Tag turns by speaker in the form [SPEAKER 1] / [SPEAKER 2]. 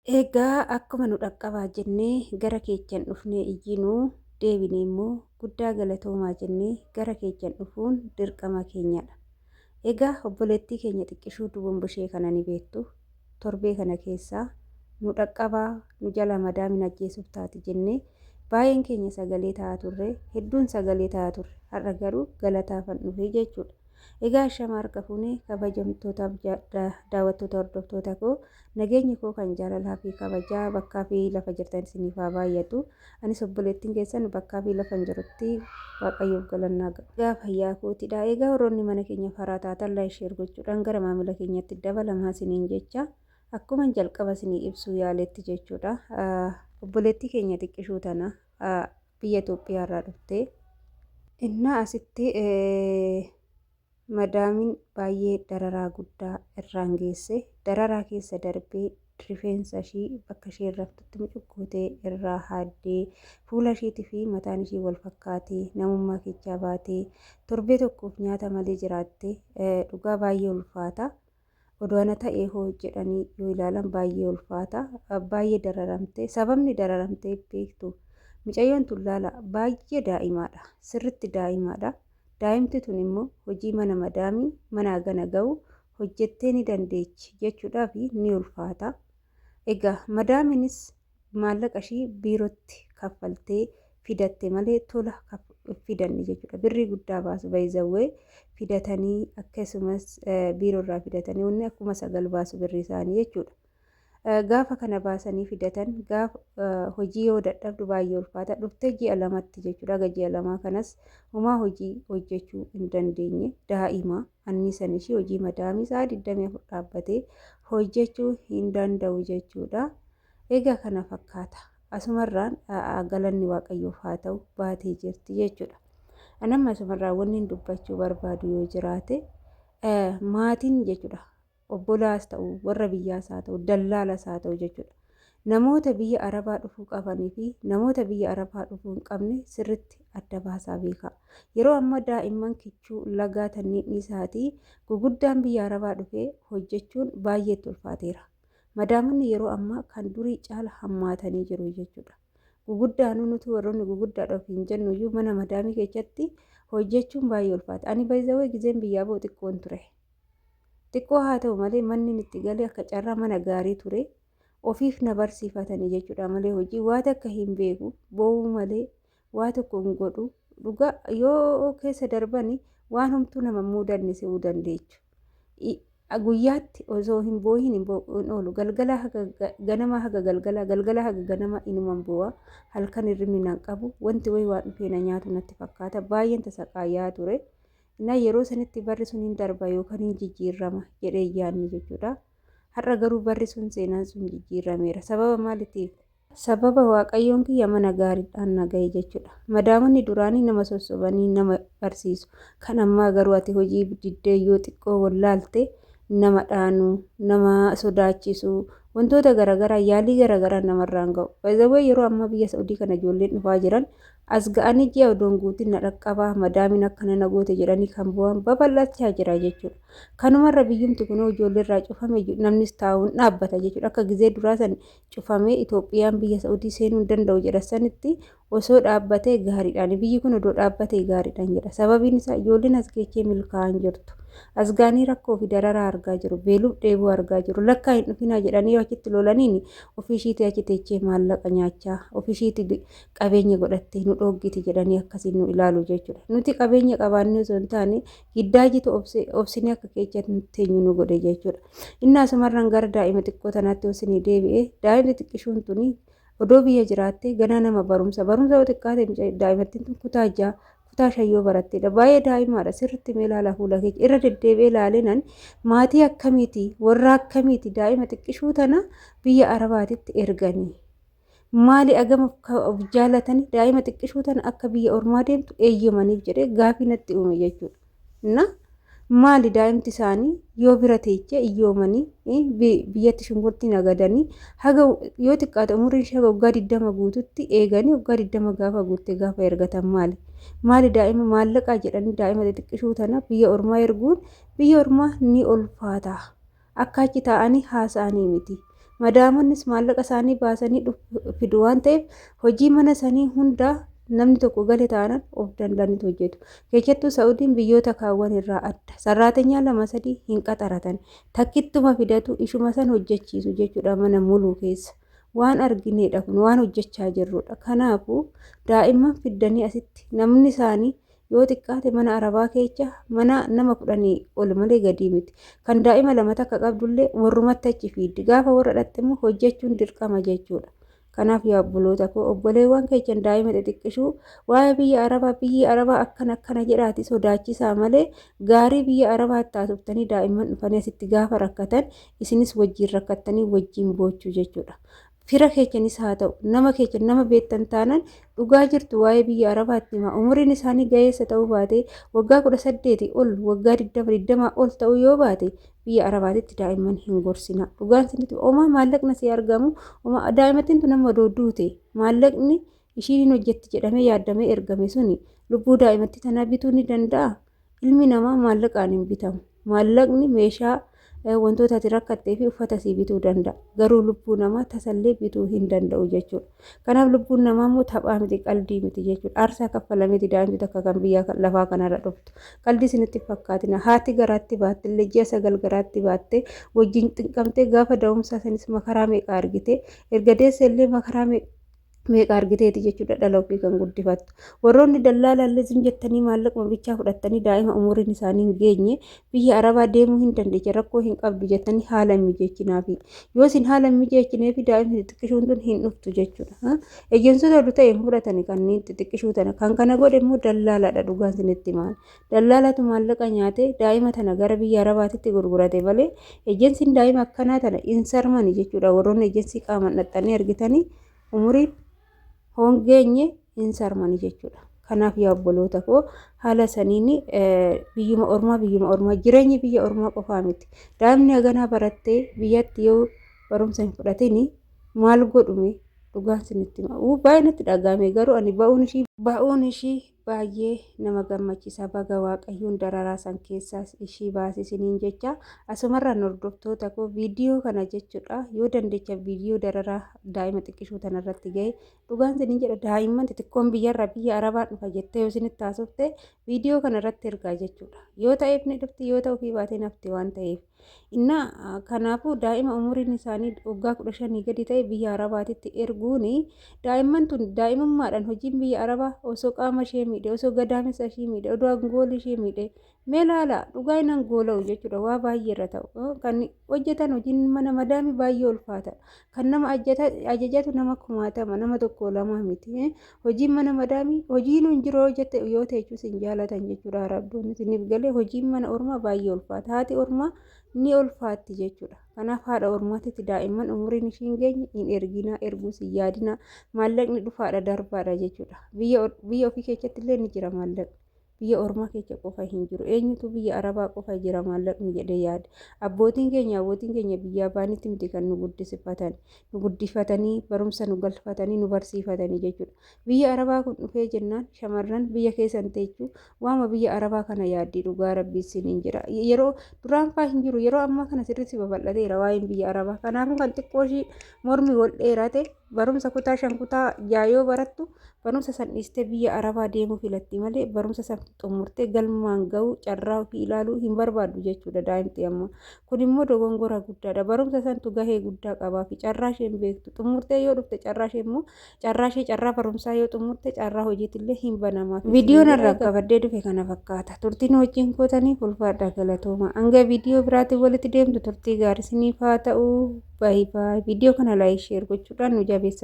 [SPEAKER 1] Egaa akkuma nu dhaqqabaa jennee gara keechan dhufnee iyyinuu deebinee immoo guddaa galatoomaa jennee gara keechan dhufuun dirqama keenyadha. Egaa obboleettii keenya xiqqishuu Duwwomboshee kana ni beektu. Torbee kana keessaa nu dhaqqabaa nu jala madaamin ajjeesuuf taati jennee baay'een keenya sagalee ta'aa turre, hedduun sagalee ta'aa turre. Har'a garuu galataafan dhufee jechuudha. Egaa shama harka fuunee kabajamtootaaf daawwattoota hordoftoota koo nageenya koo kan jaalalaa fi kabajaa bakkaa fi lafa jirtan isiniif haa baay'atu. Anis obboleettiin keessan bakkaa fi lafa hin jirutti waaqayyoof galannaa egaa fayyaa kootidha. Egaa horoonni mana keenya faraa taatan laayisheer gochuudhaan gara maamila keenyatti dabalamaa isiniin jecha akkuma jalqaba isinii ibsuu yaaletti jechuudha. Obboleettii keenya xiqqishuu tana biyya Itoophiyaa irraa dhuftee innaa asitti madaamin baay'ee dararaa guddaa irraan geesse dararaa keessa darbee rifeensa ishii bakka ishee raftutti mucuqqootee irraa haaddee fuula ishiitii fi mataan ishii wal fakkaatee namummaa keechaa baatee torbee tokkoof nyaata malee jiraattee dhugaa baay'ee ulfaata. Odoona ta'ee hoo jedhanii yoo ilaalan baay'ee ulfaata. Baay'ee dararamtee sababni dararamtee beektu mucayyoon tun laala baay'ee daa'imaadha. Sirritti daa'imaadha. Daa'imti tun immoo hojii mana madaamii mana gana ga'u hojjettee ni dandeechi jechuudhaaf ni ulfaata. Egaa madaaminis maallaqa ishii biirootti kaffaltee fidatte malee tola fidanne jechuudha. Birrii guddaa baasu bayzawwee fidatanii akkasumas biiroorraa fidatanii wanni akkuma 9 baasu birrii isaanii jechuudha. Gaafa kana baasanii fidatan gaafa hojii yoo dadhabdu baay'ee ulfaata. Dhuftee ji'a 2tti jechuudha. Ji'a 2 kanas homaa hojii hojjechuu hin dandeenye daa'ima annisan ishii hojii madaamii sa'a 24 dhaabbatee hojjechuu hin danda'u jechuudha. Egaa kana fakkaata. Asumarraan galanni waaqayyoof haa ta'u baatee jirti jechuudha. Anamma asumarraa wanni dubbachuu barbaadu yoo jiraate maatiin jechuudha. Obbolaas ta'u warra biyyaas haa ta'u dallaalas haa ta'u jechuudha. Namoota biyya Arabaa dhufuu qabanii fi namoota biyya Arabaa dhufuu hin qabne sirritti adda baasaa beekaa. Yeroo amma daa'imman kichuu lagaa tanniin isaatii guguddaan biyya Arabaa dhufee hojjechuun baay'eetti ulfaateera. Madaamonni yeroo ammaa kan durii caala hammaatanii jiru jechuudha. Guguddaanuu nuti warroonni guguddaadhaaf hin jennuyyuu mana madaamii keessatti hojjechuun baay'ee ulfaata. Ani bayzawee gizeen biyyaa ba'u xiqqoon ture. Xiqqoo haa ta'u malee manni itti galee akka carraa mana gaarii ture. Ofiif na barsiifatanii jechuudha malee hojii waa takka hin beeku bo'uu malee waa tokko hin godhu dhugaa yoo keessa darbanii waan homtuu nama muudanne se'uu dandeechu. Guyyaatti osoo hin boohin hin oolu galgala haga ganama haga galgala haga ganama inuman bu'aa halkan hirribni nan qabu wanti wayi waan dhufee na nyaatu natti fakkaata baay'een tasaqaayyaa ture. Innaa yeroo sanitti barri sun hin darba yookaan hin jijjiirama jedhee yaadni jechuudha. Har'a garuu barri sun seenaan sun jijjiirameera. Sababa maaliitiif? Sababa waaqayyoon kiyya mana gaariidhaan na ga'e jechuudha. Madaamonni duraanii nama sossobanii nama barsiisu. Kan ammaa garuu ati hojii diddee yoo xiqqoo wallaalte nama dhaanuu, nama sodaachisu, wantoota garaagaraa yaalii garaagaraa namarraan ga'u. Bayzawee yeroo ammaa biyya Saa'udii kana ijoolleen dhufaa jiran as ga'anii ji'a odoon guutiin na dhaqqabaa madaamiin akkana na goote jedhanii kan bu'an babal'achaa jira jechuudha. Kanumarra biyyumti kun ijoolleerraa cufame namnis taa'uun dhaabbata jechuudha. Akka gizee duraa san cufamee Itoophiyaan biyya Saa'udii seenuu hin danda'u jedha sanitti osoo dhaabbatee gaariidhaan biyyi kun odoo dhaabbatee gaariidhaan jedha. Sababiin isaa ijoolleen as geechee milkaa'an jirtu. As gaanii rakkoo fi dararaa argaa jiru. Beeluuf dheebuu argaa jiru. Lakkaa hin dhufinaa jedhanii achitti lolaniin ofiishiitii achi teechee maallaqa nyaachaa ofiishiitii qabeenya godhattee nu dhoggiti jedhanii akkasiin nu ilaalu jechuudha. Nuti qabeenya qabaannee osoo hin taane giddaajitu obsinee akka keechatti teenyu nu godhe jechuudha. Inni asumarraan gara daa'ima xiqqoo tanaatti obsinee deebi'ee daa'imni xiqqishuun tuni odoo biyya jiraattee ganaa nama barumsa yoo xiqqaate daa'imattiin tun kutaa 6 kutaa 5 yoo baratteedha. Baay'ee daa'imaadha. Sirriitti mee ilaalaa fuula keenya irra deddeebi'ee ilaalinan maatii akkamiiti warra akkamiiti daa'ima xiqqishuu tana biyya Arabaatitti erganii. Maali agama jaalatanii daa'ima xiqqishuu tana akka biyya ormaa deemtu eeyyamaniif jedhee gaafii natti uume jechuudha. Na maali daa'imti isaanii yoo bira teechee iyyoomanii biyyatti shunkurtii nagadanii haga yoo xiqqaate umuriin ishee waggaa 20 guututti eeganii waggaa 20 gaafa guutte gaafa ergatan maali daa'ima maallaqaa jedhanii daa'ima xiqqishuu tana biyya ormaa erguun biyya ormaa ni ulfaata. Akka achi taa'anii haasa'anii miti. Madaamonnis maallaqa isaanii baasanii fidu waan ta'eef hojii mana sanii hundaa namni tokko gale taanaan of danda'anitu hojjetu. Keessattuu Saa'udiin biyyoota kaawwan irraa adda. Sarraatenyaa 2-3 hin qaxaratan. Takkittuma fidatu ishuma san hojjechiisu jechuudha mana muluu keessa. Waan argineedha kun waan hojjechaa jirrudha. Kanaafuu daa'imman fiddanii asitti namni isaanii yoo xiqqaate mana arabaa keessa mana nama 10 ol malee gadi miti. Kan daa'ima 2 takka qabdullee warrumatti achi fiiddi. Gaafa warra dhatte immoo hojjechuun dirqama jechuudha. Kanaaf yaa obboloota koo obboleewwan keessan daa'ima xixiqqishuu waa'ee biyya arabaa akkana jedhaati sodaachisaa malee gaarii biyya arabaa taasiftanii daa'imman dhufanii asitti gaafa rakkatan isinis wajjin rakkattanii wajjin boochuu jechuudha. Fira keessanis haa ta'u nama keessa nama beektan taanaan dhugaa jirtu waa'ee biyya arabaatti hima. Umuriin isaanii gaheessa ta'uu baate waggaa 18 ol waggaa 20 ol ta'uu yoo baate biyya arabaatitti daa'imman hin gorsina. Dhugaan sinitti oomaa maallaqni si argamu daa'imattiin tun nama duute maallaqni ishiin hojjetti jedhamee yaadamee ergame suni lubbuu daa'imatti tanaa bituu ni danda'a. Ilmi namaa maallaqaan hin bitamu. Maallaqni meeshaa wantoota ati rakkattee fi uffata si bituu danda'a. Garuu lubbuu namaa tasallee bituu hin danda'u jechuudha. Kanaaf lubbuun namaa immoo taphaa miti qaldii miti jechuudha. Aarsaa kaffalameeti daa'imti takka kan biyya lafaa kanarra dhuftu. Qaldii isinitti fakkaatina. Haati garaatti baatte illee ji'a 9 garaatti baatte wajjin xinqamtee gaafa da'umsaa sanis makaraa meeqa argite erga deesse illee makaraa meeqa argiteeti jechuudha dhala ofii kan guddifattu. Warroonni dallaalallee jettanii maallaquma bichaa fudhattanii daa'ima umuriin isaanii hin geenye biyya arabaa deemuu hin dandeeche rakkoo hin qabdu jettanii haala hin mijeechinaafi. Yoo isin haala hin mijeechineefi daa'imni xixiqqishuun tun hin dhuftu jechuudha. Ejensoota oduu ta'e fudhatanii kanneen xixiqqishuu tana kan kana godhe immoo dallaaladha dhugaan isinitti maal. Dallaalatu maallaqa nyaate daa'ima tana gara biyya arabaatitti gurgurate malee ejensiin daa'ima akkanaa tana hin sarmani jechuudha. Warroonni ejensii qaamaan dhaxxanii argitanii umuriin hongeenye hin sarmani jechuudha. Kanaaf yaa obboloota koo haala saniin biyyuma ormaa jireenyi biyya ormaa qofaa miti. Daa'imni haganaa barattee biyyatti yoo barumsa hin fudhatini maal godhume dhugaan isinitti himaa. Baay'inatti dhagahame garuu ani ba'uun ishii baay'ee nama gammachiisa. Baga waaqayyoon dararaa san keessaas ishii baasisiniin jecha asumarraan hordoftoota koo viidiyoo kana jechuudha yoo dandeecha viidiyoo dararaa daa'ima xiqqishuu tanarratti ga'e dhugaan isiniin jedha daa'imman xixiqqoon biyya arabaa dhufa jettee yoo isinitti taasifte viidiyoo kanarratti ergaa jechuudha. Yoo ta'eef ni dhufti yoo ta'uu fi baatee nafti waan ta'eef. Kanaafuu daa'ima umuriin isaanii waggaa 15 gadi ta'e biyya arabaatitti erguun daa'imman tun daa'imummaadhaan hojiin biyya arabaa osoo qaama ishee miidhe osoo gadaamessa ishee miidhe osoo angoolli ishee miidhe mee laala dhugaa hin angoola'u jechuudha. Waa baay'ee irra ta'u kan hojjetan hojiin mana madaamii baay'ee ulfaata. Kan nama ajajatu nama 1000 nama 1-2 miti. Hojiin mana madaamii hojiin hin jiru hojjette yoo ta'e hin jaalatan jechuudha. Arabdoonni isiniif galee hojiin mana ormaa baay'ee ulfaata. Haati ormaa ni ulfaatti jechuudha. Kanaaf haadha ormaatitti daa'imman umuriin ishii hin geenye hin erginaa erguus hin yaadinaa maallaqni dhufaadha darbaadha jechuudha. Biyya ofii keessatti illee ni jira maallaqni. Biyya ormaa keessa qofa hin jiru. Eenyutu biyya arabaa qofa jira maallaqni jedhee yaada. Abbootiin keenya biyya baanitti miti kan nu guddifatanii barumsa nu galfatanii nu barsiifatanii jechuudha. Biyya arabaa kun dhufee jennaan shamarran biyya keessan teechuu waama biyya arabaa kana yaaddii dhugaa rabbiisin hin jira. Yeroo duraan faa hin jiru yeroo ammaa kana sirriitti babal'ateera waa'een biyya arabaa. Kanaafuu kan xiqqoo ishii mormi wal dheerate barumsa kutaa 5 kutaa 6 yoo barattu barumsa san dhiistee biyya arabaa deemuu filatti malee barumsa san xumurtee galmaan ga'uu carraa ofii ilaaluu hin barbaaddu jechuudha daa'imti amma. Kun immoo dogongora guddaadha. Barumsa santu gahee guddaa qabaa fi carraa ishee hin beektu. Xumurtee yoo dhufte carraa ishee immoo carraa barumsaa yoo xumurte carraa hojiitillee hin banamaa. Viidiyoon irraa gabaddee dhufe kana fakkaata. Turtiin wajjin kootanii ulfaadha galatooma. Hanga viidiyoo biraatiin walitti deemtu turtii gaarii isiniif haa ta'u. Baay'ee viidiyoo kana laayik sheer gochuudhaan nu jabeessaa.